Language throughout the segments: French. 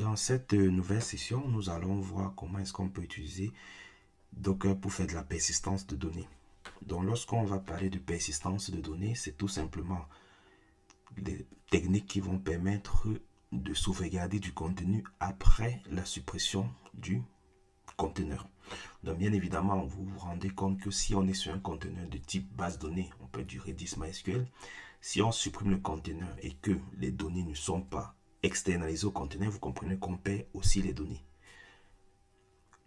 Dans cette nouvelle session, nous allons voir comment est-ce qu'on peut utiliser Docker pour faire de la persistance de données. Donc, lorsqu'on va parler de persistance de données, c'est tout simplement des techniques qui vont permettre de sauvegarder du contenu après la suppression du conteneur. Donc, bien évidemment, vous vous rendez compte que si on est sur un conteneur de type base données, on peut du Redis MySQL. Si on supprime le conteneur et que les données ne sont pas externalisées au conteneur, vous comprenez qu'on perd aussi les données.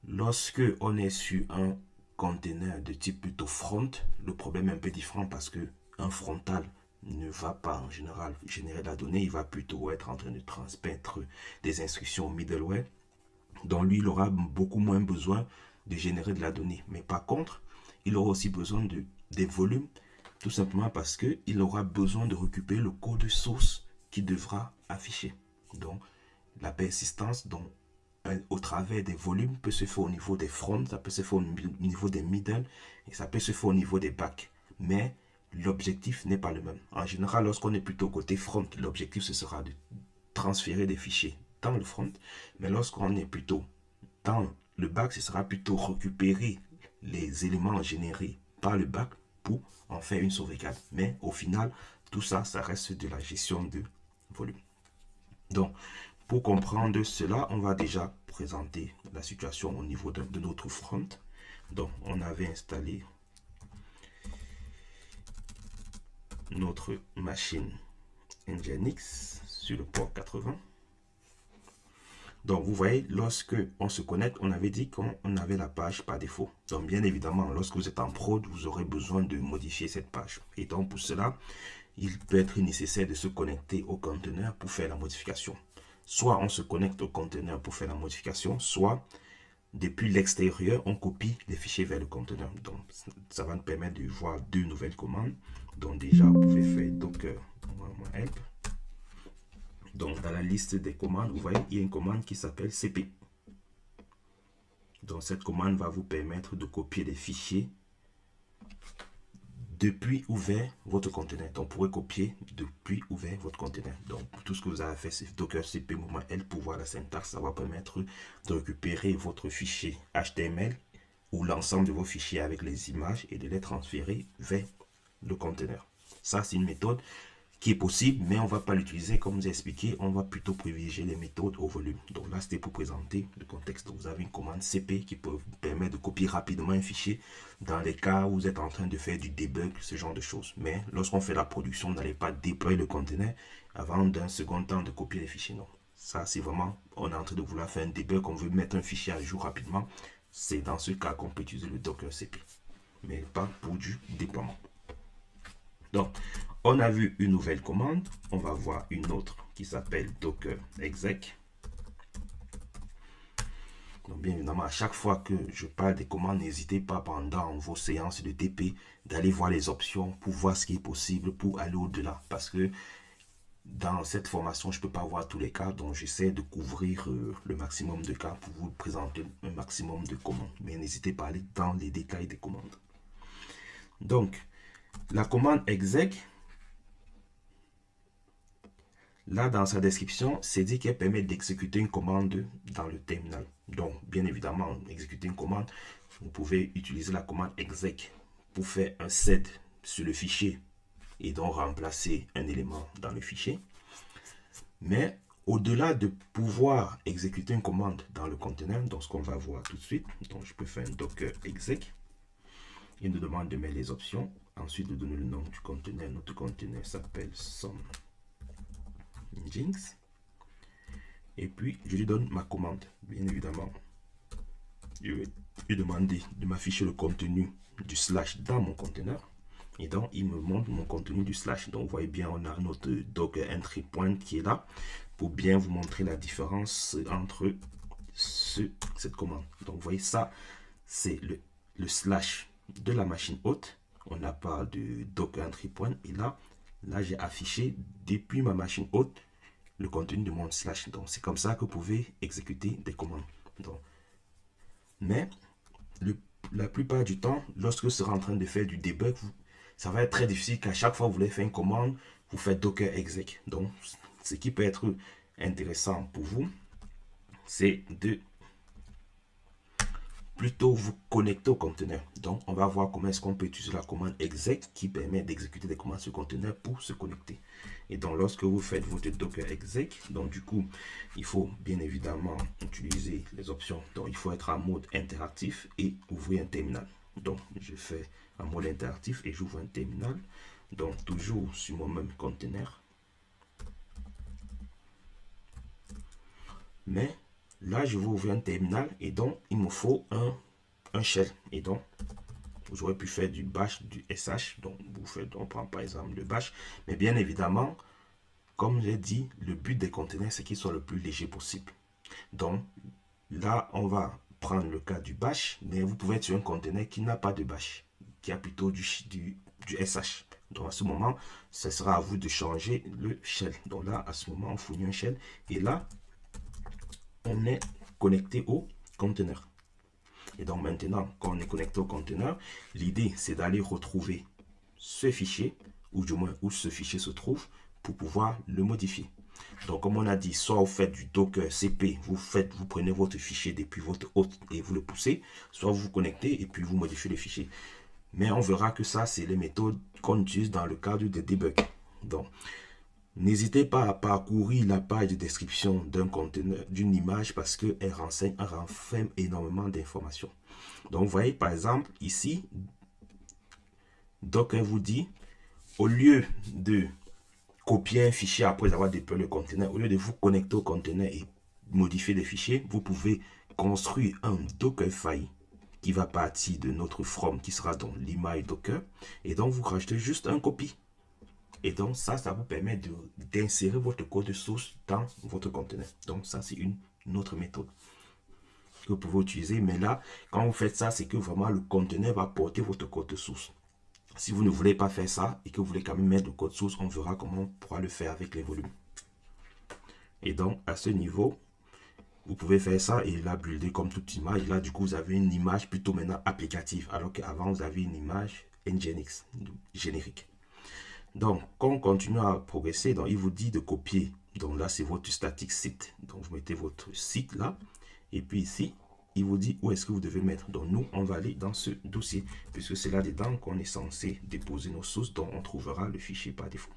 Lorsque on est sur un conteneur de type plutôt front, le problème est un peu différent parce que un frontal ne va pas en général générer la donnée, il va plutôt être en train de transmettre des instructions au middleware. Donc lui, il aura beaucoup moins besoin de générer de la donnée. Mais par contre, il aura aussi besoin des volumes, tout simplement parce qu'il aura besoin de récupérer le code source qu'il devra afficher. Donc, la persistance au travers des volumes peut se faire au niveau des fronts, ça peut se faire au niveau des middle et ça peut se faire au niveau des backs. Mais l'objectif n'est pas le même. En général, lorsqu'on est plutôt côté front, l'objectif ce sera de transférer des fichiers dans le front. Mais lorsqu'on est plutôt dans le back, ce sera plutôt récupérer les éléments générés par le back pour en faire une sauvegarde. Mais au final, tout ça, ça reste de la gestion de volume. Donc, pour comprendre cela, on va déjà présenter la situation au niveau de notre front. Donc, on avait installé notre machine Nginx sur le port 80. Donc, vous voyez, lorsque on se connecte, on avait dit qu'on avait la page par défaut. Donc, bien évidemment, lorsque vous êtes en prod, vous aurez besoin de modifier cette page. Et donc, pour cela, il peut être nécessaire de se connecter au conteneur pour faire la modification. Soit on se connecte au conteneur pour faire la modification, soit depuis l'extérieur, on copie les fichiers vers le conteneur. Donc, ça va nous permettre de voir deux nouvelles commandes. Donc, déjà, vous pouvez faire docker help. Donc, dans la liste des commandes, vous voyez, il y a une commande qui s'appelle cp. Donc, cette commande va vous permettre de copier des fichiers depuis ou vers votre conteneur. Donc, vous pourrez copier depuis ou vers votre conteneur. Donc, tout ce que vous avez fait, c'est docker cp -l pour voir la syntaxe. Ça va permettre de récupérer votre fichier HTML ou l'ensemble de vos fichiers avec les images et de les transférer vers le conteneur. Ça, c'est une méthode qui est possible, mais on ne va pas l'utiliser comme vous ai expliqué. On va plutôt privilégier les méthodes au volume. Donc là, c'était pour présenter le contexte. Donc, vous avez une commande cp qui peut vous permettre de copier rapidement un fichier dans les cas où vous êtes en train de faire du debug, ce genre de choses. Mais lorsqu'on fait la production, vous n'allez pas déployer le conteneur avant d'un second temps de copier les fichiers. Non. Ça, c'est vraiment, on est en train de vouloir faire un debug, on veut mettre un fichier à jour rapidement. C'est dans ce cas qu'on peut utiliser le docker cp, mais pas pour du déploiement. Donc, on a vu une nouvelle commande. On va voir une autre qui s'appelle docker exec. Donc, bien évidemment, à chaque fois que je parle des commandes, n'hésitez pas pendant vos séances de TP d'aller voir les options pour voir ce qui est possible pour aller au-delà. Parce que dans cette formation, je ne peux pas voir tous les cas. Donc, j'essaie de couvrir le maximum de cas pour vous présenter un maximum de commandes. Mais n'hésitez pas à aller dans les détails des commandes. Donc, la commande exec, là, dans sa description, c'est dit qu'elle permet d'exécuter une commande dans le terminal. Donc, bien évidemment, exécuter une commande, vous pouvez utiliser la commande exec pour faire un set sur le fichier et donc remplacer un élément dans le fichier. Mais au-delà de pouvoir exécuter une commande dans le conteneur, donc ce qu'on va voir tout de suite, donc je peux faire un docker exec. Il nous demande de mettre les options, ensuite de donner le nom du conteneur. Notre conteneur s'appelle some Nginx. Et puis, je lui donne ma commande. Bien évidemment, je vais lui demander de m'afficher le contenu du slash dans mon conteneur. Et donc, il me montre mon contenu du slash. Donc, vous voyez bien, on a notre docker entry point qui est là pour bien vous montrer la différence entre cette commande. Donc, vous voyez, ça, c'est le slash de la machine hôte. On n'a pas de docker entry point. Et là, j'ai affiché depuis ma machine hôte le contenu de mon slash. Donc, c'est comme ça que vous pouvez exécuter des commandes. Donc, mais la plupart du temps, lorsque vous serez en train de faire du debug, ça va être très difficile qu'à chaque fois que vous voulez faire une commande, vous faites docker exec. Donc, ce qui peut être intéressant pour vous, c'est de plutôt vous connecter au conteneur. Donc, on va voir comment est-ce qu'on peut utiliser la commande exec qui permet d'exécuter des commandes sur le conteneur pour se connecter. Et donc, lorsque vous faites votre docker exec, donc du coup, il faut bien évidemment utiliser les options. Donc, il faut être en mode interactif et ouvrir un terminal. Donc, je fais en mode interactif et j'ouvre un terminal. Donc, toujours sur mon même conteneur. Mais là, je vais ouvrir un terminal et donc, il me faut un shell. Et donc, vous aurez pu faire du bash, du sh. Donc, on prend par exemple le bash. Mais bien évidemment, comme j'ai dit, le but des conteneurs, c'est qu'ils soient le plus léger possible. Donc, là, on va prendre le cas du bash. Mais vous pouvez être sur un conteneur qui n'a pas de bash, qui a plutôt du sh. Donc, à ce moment, ce sera à vous de changer le shell. Donc là, à ce moment, on fournit un shell. Et là, on est connecté au conteneur. Et donc maintenant, quand on est connecté au conteneur, l'idée c'est d'aller retrouver ce fichier, ou du moins où ce fichier se trouve, pour pouvoir le modifier. Donc comme on a dit, soit vous faites du docker cp, vous prenez votre fichier depuis votre hôte et vous le poussez, soit vous vous connectez et puis vous modifiez le fichier. Mais on verra que ça, c'est les méthodes qu'on utilise dans le cadre de debug. Donc, n'hésitez pas à parcourir la page de description d'un conteneur, d'une image, parce qu'elle renferme énormément d'informations. Donc, vous voyez, par exemple, ici, Docker vous dit, au lieu de copier un fichier après avoir déployé le conteneur, au lieu de vous connecter au conteneur et modifier les fichiers, vous pouvez construire un Dockerfile qui va partir de notre from, qui sera dans l'image Docker, et donc vous rajoutez juste un copie. Et donc, ça vous permet d'insérer votre code source dans votre conteneur. Donc, ça, c'est une autre méthode que vous pouvez utiliser. Mais là, quand vous faites ça, c'est que vraiment le conteneur va porter votre code source. Si vous ne voulez pas faire ça et que vous voulez quand même mettre le code source, on verra comment on pourra le faire avec les volumes. Et donc, à ce niveau, vous pouvez faire ça et la builder comme toute image. Là, du coup, vous avez une image plutôt maintenant applicative, alors qu'avant, vous avez une image Nginx, générique. Donc, quand on continue à progresser, donc il vous dit de copier. Donc là, c'est votre static site. Donc, vous mettez votre site là. Et puis ici, il vous dit où est-ce que vous devez mettre. Donc, nous, on va aller dans ce dossier, puisque c'est là-dedans qu'on est censé déposer nos sources, dont on trouvera le fichier par défaut.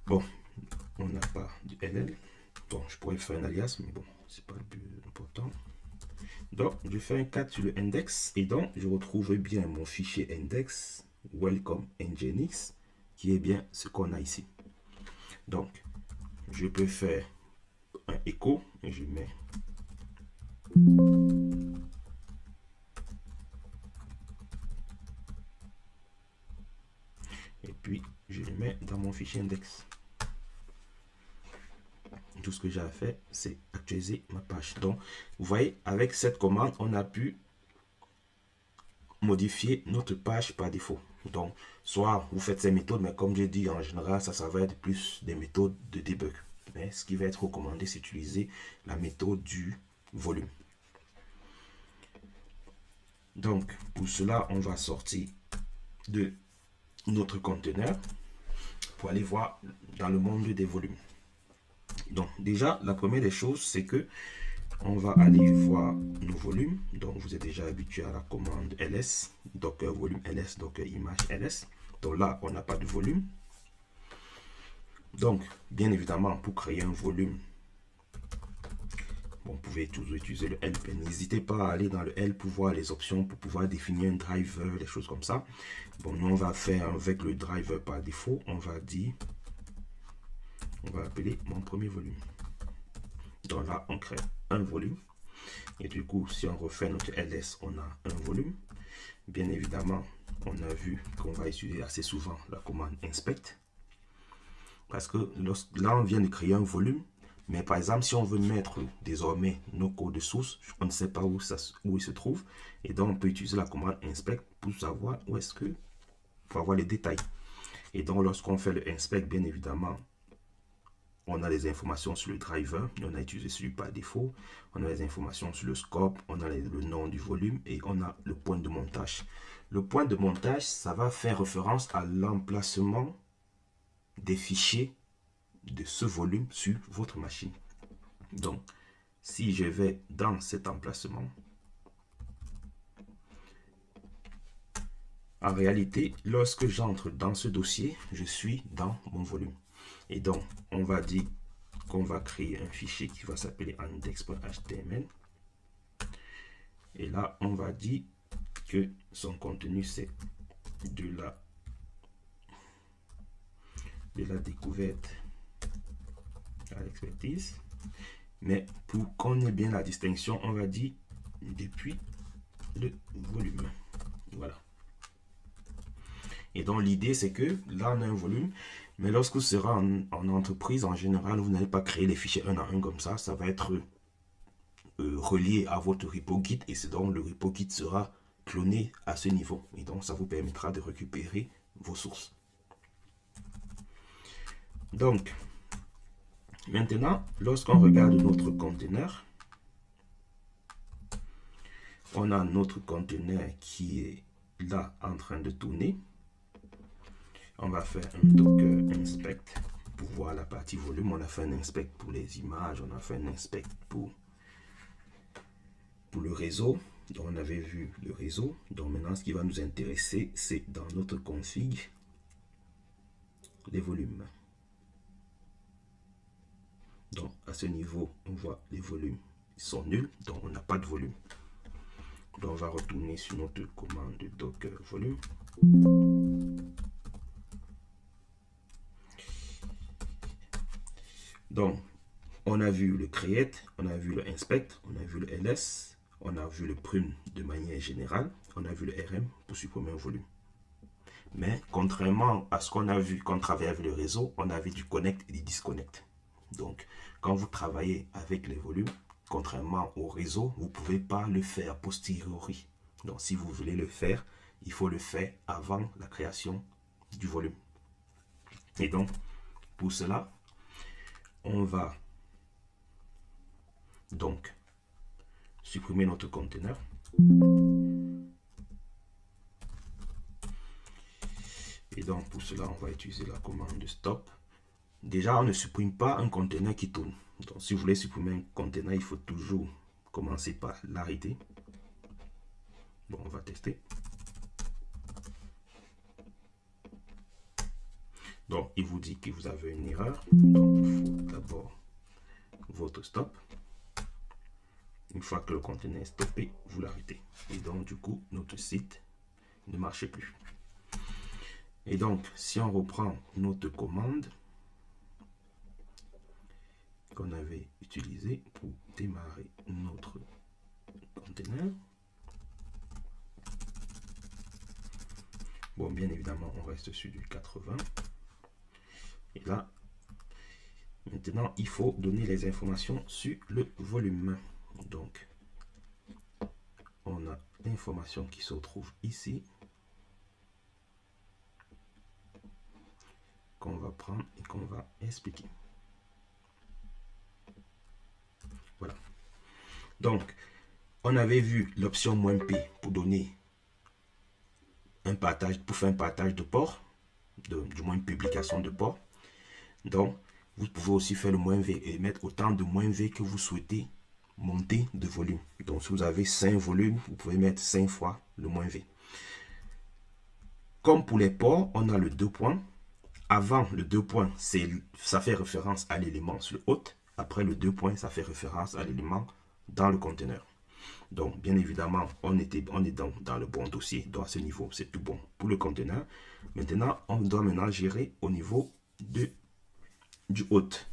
Bon, on n'a pas du LL. Donc, je pourrais faire un alias, mais bon, c'est pas le plus important. Donc, je fais un cat sur le index et donc je retrouve bien mon fichier index welcome nginx qui est bien ce qu'on a ici. Donc, je peux faire un écho et je mets et puis je le mets dans mon fichier index. Tout ce que j'ai à faire, c'est actualiser ma page. Donc, vous voyez, avec cette commande, on a pu modifier notre page par défaut. Donc, soit vous faites ces méthodes, mais comme j'ai dit, en général, ça va être plus des méthodes de debug. Mais ce qui va être recommandé, c'est d'utiliser la méthode du volume. Donc, pour cela, on va sortir de notre conteneur pour aller voir dans le monde des volumes. Donc, déjà, la première des choses, c'est que on va aller voir nos volumes. Donc, vous êtes déjà habitué à la commande ls, docker volume ls, docker image ls. Donc là, on n'a pas de volume. Donc, bien évidemment, pour créer un volume, bon, vous pouvez toujours utiliser le help. N'hésitez pas à aller dans le help pour voir les options, pour pouvoir définir un driver, des choses comme ça. Bon, nous, on va faire avec le driver par défaut. On va dire, on va appeler mon premier volume. Donc là, on crée un volume. Et du coup, si on refait notre ls, on a un volume. Bien évidemment, on a vu qu'on va utiliser assez souvent la commande inspect. Parce que là, on vient de créer un volume. Mais par exemple, si on veut mettre désormais nos codes source, on ne sait pas où il se trouve. Et donc, on peut utiliser la commande inspect pour savoir où est-ce que, pour avoir les détails. Et donc, lorsqu'on fait le inspect, bien évidemment, on a les informations sur le driver, on a utilisé celui par défaut, on a les informations sur le scope, on a le nom du volume et on a le point de montage. Le point de montage, ça va faire référence à l'emplacement des fichiers de ce volume sur votre machine. Donc, si je vais dans cet emplacement, en réalité, lorsque j'entre dans ce dossier, je suis dans mon volume. Et donc, on va dire qu'on va créer un fichier qui va s'appeler index.html. Et là, on va dire que son contenu, c'est de la découverte à l'expertise. Mais pour qu'on ait bien la distinction, on va dire depuis le volume. Voilà. Et donc, l'idée, c'est que là, on a un volume. Mais lorsque vous serez en entreprise, en général, vous n'allez pas créer les fichiers un à un comme ça. Ça va être relié à votre repo Git. Et c'est donc le repo Git sera cloné à ce niveau. Et donc, ça vous permettra de récupérer vos sources. Donc, maintenant, lorsqu'on regarde notre conteneur, on a notre conteneur qui est là en train de tourner. On va faire un docker inspect pour voir la partie volume. On a fait un inspect pour les images. On a fait un inspect pour le réseau. Donc, on avait vu le réseau. Donc, maintenant, ce qui va nous intéresser, c'est dans notre config, les volumes. Donc, à ce niveau, on voit les volumes sont nuls. Donc, on n'a pas de volume. Donc, on va retourner sur notre commande de docker volume. Donc, on a vu le create, on a vu le inspect, on a vu le ls, on a vu le prune de manière générale, on a vu le rm pour supprimer un volume. Mais contrairement à ce qu'on a vu quand on travaillait avec le réseau, on avait du connect et du disconnect. Donc, quand vous travaillez avec les volumes, contrairement au réseau, vous ne pouvez pas le faire a posteriori. Donc, si vous voulez le faire, il faut le faire avant la création du volume. Et donc, pour cela, on va donc supprimer notre conteneur. Et donc, pour cela, on va utiliser la commande de stop. Déjà, on ne supprime pas un conteneur qui tourne. Donc, si vous voulez supprimer un conteneur, il faut toujours commencer par l'arrêter. Bon, on va tester. Donc, il vous dit que vous avez une erreur. Donc, il faut d'abord votre stop. Une fois que le conteneur est stoppé, vous l'arrêtez. Et donc, du coup, notre site ne marche plus. Et donc, si on reprend notre commande qu'on avait utilisée pour démarrer notre conteneur. Bon, bien évidemment, on reste sur du 80. Et là, maintenant, il faut donner les informations sur le volume. Donc, on a l'information qui se retrouve ici, qu'on va prendre et qu'on va expliquer. Voilà. Donc, on avait vu l'option "-p" pour donner un partage, pour faire un partage de port, du moins une publication de port. Donc, vous pouvez aussi faire le "-v" et mettre autant de "-v" que vous souhaitez monter de volume. Donc, si vous avez 5 volumes, vous pouvez mettre 5 fois le "-v". Comme pour les ports, on a le 2 points. Avant le 2 points, ça fait référence à l'élément sur le hôte. Après le 2 points, ça fait référence à l'élément dans le conteneur. Donc, bien évidemment, on est dans le bon dossier. Donc, à ce niveau, c'est tout bon pour le conteneur. Maintenant, on doit gérer au niveau du hôte.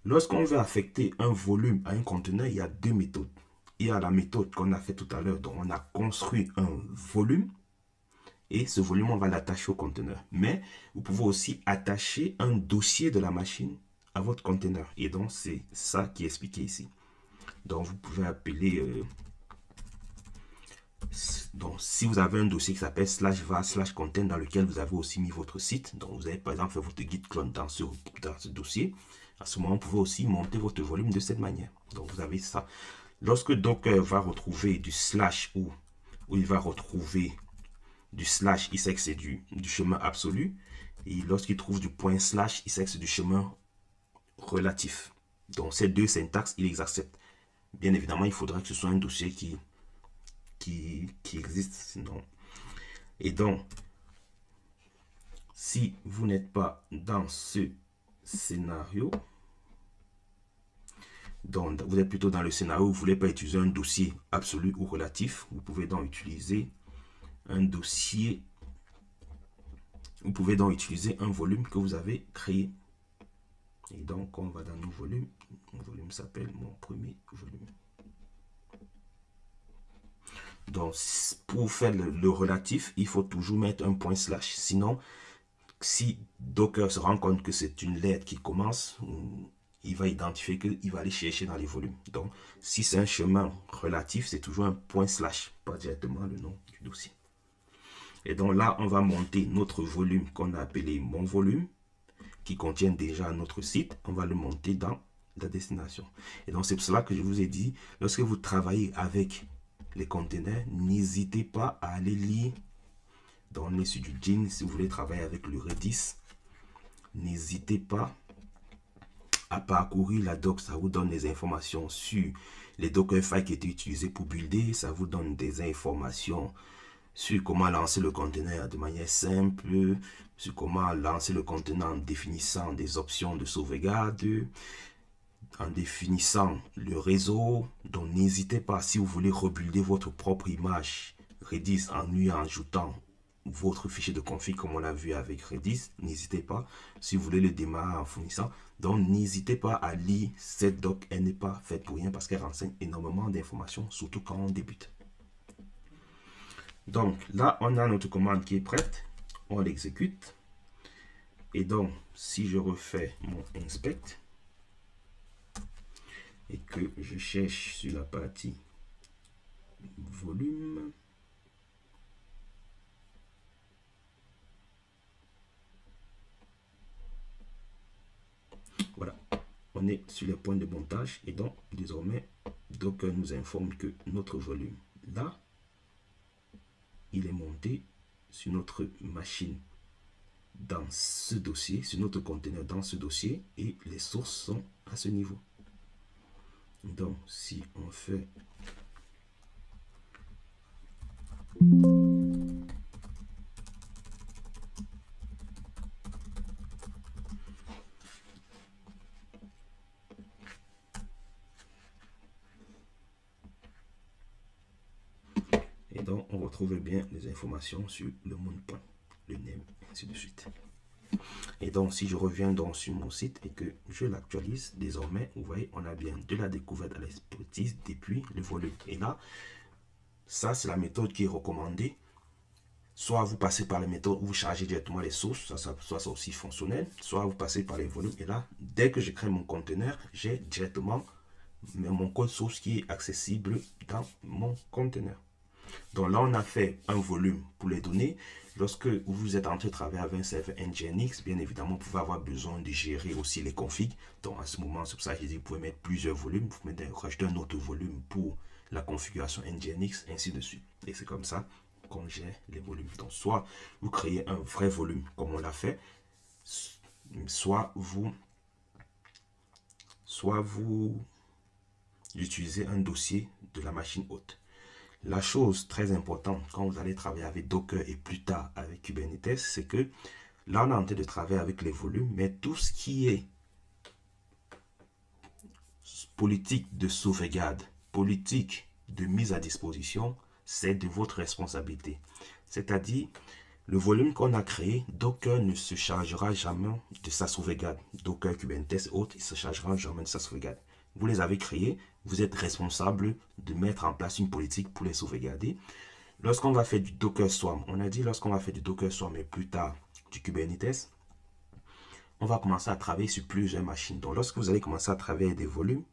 Lorsqu'on veut affecter un volume à un conteneur, il y a deux méthodes. Il y a la méthode qu'on a fait tout à l'heure, dont on a construit un volume. Et ce volume, on va l'attacher au conteneur. Mais vous pouvez aussi attacher un dossier de la machine à votre conteneur. Et donc, c'est ça qui est expliqué ici. Donc, vous pouvez appeler... donc, si vous avez un dossier qui s'appelle /var/content dans lequel vous avez aussi mis votre site, donc vous avez par exemple fait votre git clone dans ce dossier, à ce moment, vous pouvez aussi monter votre volume de cette manière. Donc, vous avez ça. Lorsque Docker va retrouver du slash ou il va retrouver du slash, il sait que c'est du chemin absolu. Et lorsqu'il trouve du point slash, il sait que c'est du chemin relatif. Donc ces deux syntaxes, ils les acceptent. Bien évidemment, il faudra que ce soit un dossier qui existe, sinon. Et donc, si vous n'êtes pas dans ce scénario, donc vous êtes plutôt dans le scénario où vous ne voulez pas utiliser un dossier absolu ou relatif, vous pouvez donc utiliser un dossier, vous pouvez donc utiliser un volume que vous avez créé. Et donc, on va dans nos volumes. Mon volume s'appelle mon premier volume. Donc, pour faire le relatif, il faut toujours mettre un point slash. Sinon, si Docker se rend compte que c'est une lettre qui commence, il va identifier qu'il va aller chercher dans les volumes. Donc, si c'est un chemin relatif, c'est toujours un point slash, pas directement le nom du dossier. Et donc là, on va monter notre volume qu'on a appelé mon volume, qui contient déjà notre site. On va le monter dans la destination. Et donc, c'est pour cela que je vous ai dit, lorsque vous travaillez avec les containers, n'hésitez pas à aller lire dans les sur du Gin. Si vous voulez travailler avec le Redis, n'hésitez pas à parcourir la doc. Ça vous donne des informations sur les Dockerfile qui étaient utilisés pour builder. Ça vous donne des informations sur comment lancer le conteneur de manière simple, sur comment lancer le conteneur en définissant des options de sauvegarde, en définissant le réseau. Donc n'hésitez pas, si vous voulez rebuilder votre propre image Redis en lui ajoutant votre fichier de config comme on l'a vu avec Redis, n'hésitez pas. Si vous voulez le démarrer en fournissant, donc n'hésitez pas à lire cette doc. Elle n'est pas faite pour rien parce qu'elle renseigne énormément d'informations, surtout quand on débute. Donc là, on a notre commande qui est prête. On l'exécute. Et donc, si je refais mon inspect et que je cherche sur la partie volume, voilà, on est sur les points de montage et donc désormais Docker nous informe que notre volume là, il est monté sur notre machine dans ce dossier, sur notre conteneur dans ce dossier, et les sources sont à ce niveau. Donc si on fait et donc on retrouve bien les informations sur le monde point, le name, ainsi de suite. Et donc si je reviens donc sur mon site et que je l'actualise, désormais vous voyez on a bien de la découverte à l'expertise depuis le volume. Et là, ça c'est la méthode qui est recommandée. Soit vous passez par la méthode où vous chargez directement les sources, soit c'est aussi fonctionnel, soit vous passez par les volumes. Et là, dès que je crée mon conteneur, j'ai directement mon code source qui est accessible dans mon conteneur. Donc là, on a fait un volume pour les données. Lorsque vous êtes en train de travailler avec un serveur Nginx, bien évidemment, vous pouvez avoir besoin de gérer aussi les configs. Donc à ce moment, c'est pour ça que je dis, vous pouvez mettre plusieurs volumes. Vous pouvez rajouter un autre volume pour la configuration Nginx, ainsi de suite. Et c'est comme ça qu'on gère les volumes. Donc soit vous créez un vrai volume comme on l'a fait, soit vous utilisez un dossier de la machine hôte. La chose très importante quand vous allez travailler avec Docker et plus tard avec Kubernetes, c'est que là on est en train de travailler avec les volumes, mais tout ce qui est politique de sauvegarde, politique de mise à disposition, c'est de votre responsabilité. C'est-à-dire, le volume qu'on a créé, Docker ne se chargera jamais de sa sauvegarde. Docker, Kubernetes et autres, il ne se chargera jamais de sa sauvegarde. Vous les avez créés, vous êtes responsable de mettre en place une politique pour les sauvegarder. Lorsqu'on va faire du Docker Swarm, on a dit lorsqu'on va faire du Docker Swarm et plus tard du Kubernetes, on va commencer à travailler sur plusieurs machines. Donc lorsque vous allez commencer à travailler des volumes,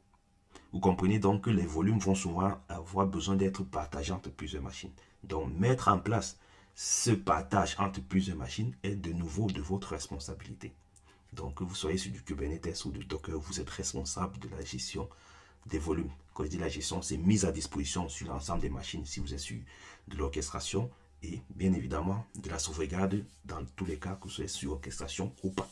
vous comprenez donc que les volumes vont souvent avoir besoin d'être partagés entre plusieurs machines. Donc mettre en place ce partage entre plusieurs machines est de nouveau de votre responsabilité. Donc que vous soyez sur du Kubernetes ou du Docker, vous êtes responsable de la gestion des volumes. Quand je dis la gestion, c'est mise à disposition sur l'ensemble des machines si vous êtes sur de l'orchestration et bien évidemment de la sauvegarde dans tous les cas que vous soyez sur orchestration ou pas.